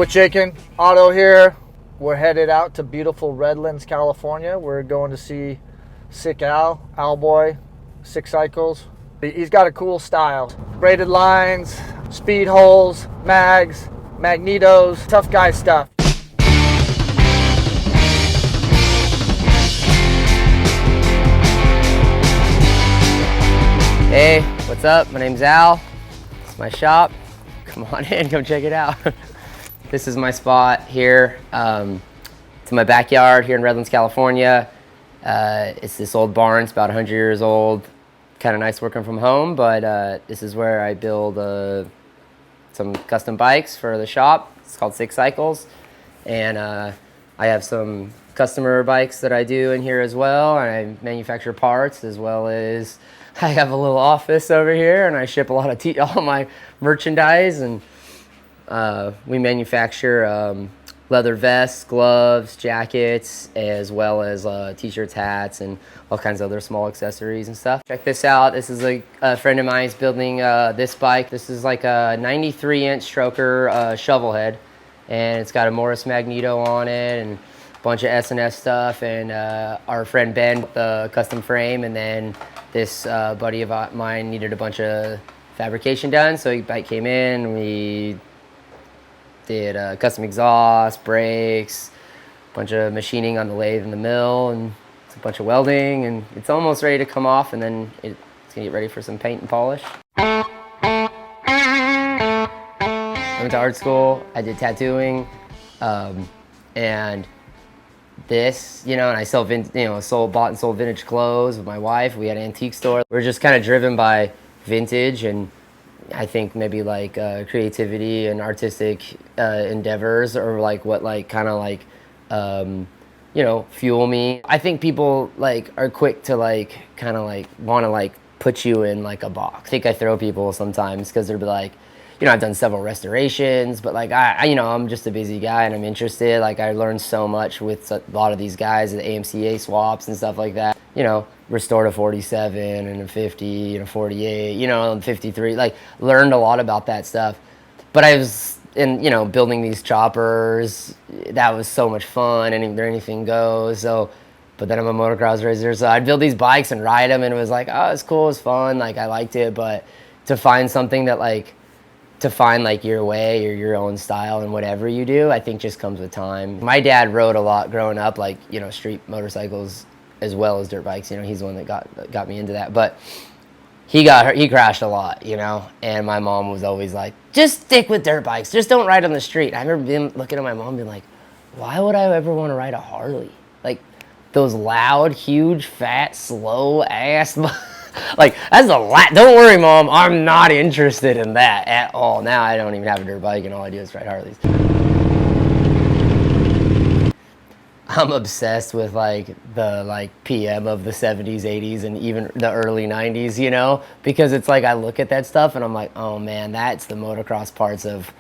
with Jakin Auto here. We're headed out to beautiful Redlands, California. We're going to see Sick Al Boy, Six Cycles. He's got a cool style. Braided lines, speed holes, mags, magnetos, tough guy stuff. Hey, what's up? My name's Al. It's my shop. Come on in, come check it out. This is my spot here. It's in my backyard here in Redlands, California. It's this old barn. It's about 100 years old. Kind of nice working from home, but this is where I build some custom bikes for the shop. It's called Six Cycles. And I have some customer bikes that I do in here as well. And I manufacture parts, as well as I have a little office over here, and I ship a lot of all my merchandise. And we manufacture leather vests, gloves, jackets, as well as t-shirts, hats, and all kinds of other small accessories and stuff. Check this out. This is a friend of mine's building this bike. This is like a 93-inch stroker shovel head, and it's got a Morris magneto on it and a bunch of S&S stuff. And our friend Ben, the custom frame, and then this buddy of mine needed a bunch of fabrication done, so the bike came in. We did custom exhaust, brakes, a bunch of machining on the lathe and the mill, and a bunch of welding, and it's almost ready to come off, and then it's gonna get ready for some paint and polish. I went to art school, I did tattooing, and this, and I sell, bought and sold vintage clothes with my wife. We had an antique store. We're just kind of driven by vintage, and I think maybe like creativity and artistic endeavors, or like what fuel me. I think people are quick to want to put you in a box. I think I throw people sometimes because they'll be like, I've done several restorations, but I'm just a busy guy and I'm interested. I learned so much with a lot of these guys at AMCA swaps and stuff like that. Restored a 47 and a 50 and a 48, and 53. Learned a lot about that stuff. But I was building these choppers. That was so much fun, and anything goes. So, but then I'm a motocross racer, so I'd build these bikes and ride them, and it was it's cool, it's fun. I liked it, but to find something that to find your way or your own style and whatever you do, I think just comes with time. My dad rode a lot growing up, street motorcycles as well as dirt bikes. He's the one that got me into that. But he crashed a lot, and my mom was always like, just stick with dirt bikes, just don't ride on the street. I remember looking at my mom being like, why would I ever want to ride a Harley? Those loud, huge, fat, slow ass that's a lot. Don't worry, Mom, I'm not interested in that at all. Now I don't even have a dirt bike, and all I do is ride Harleys. I'm obsessed with the PM of the 70s, 80s, and even the early 90s, because it's I look at that stuff and I'm like, oh man, that's the motocross parts of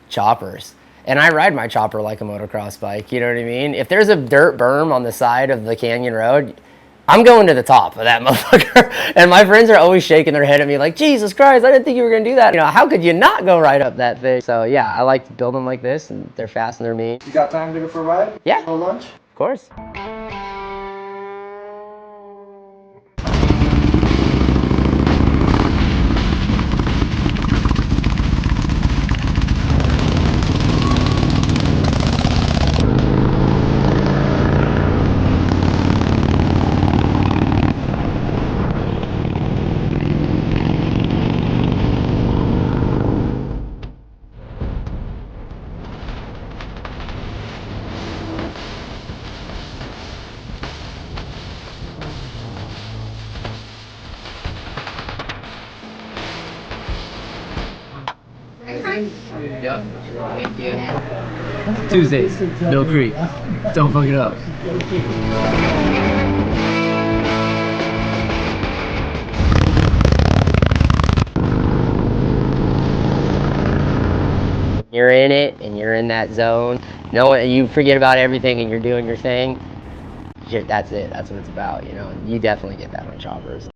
choppers. And I ride my chopper like a motocross bike, you know what I mean? If there's a dirt berm on the side of the canyon road, I'm going to the top of that motherfucker. And my friends are always shaking their head at me like, Jesus Christ, I didn't think you were going to do that. How could you not go right up that thing? So yeah, I like to build them like this, and they're fast and they're mean. You got time to go for a ride? Yeah. For lunch? Of course. Yep. Thank you. Tuesdays, Mill Creek. Don't fuck it up. You're in it and you're in that zone. You forget about everything and you're doing your thing. That's it. That's what it's about, You definitely get that on choppers.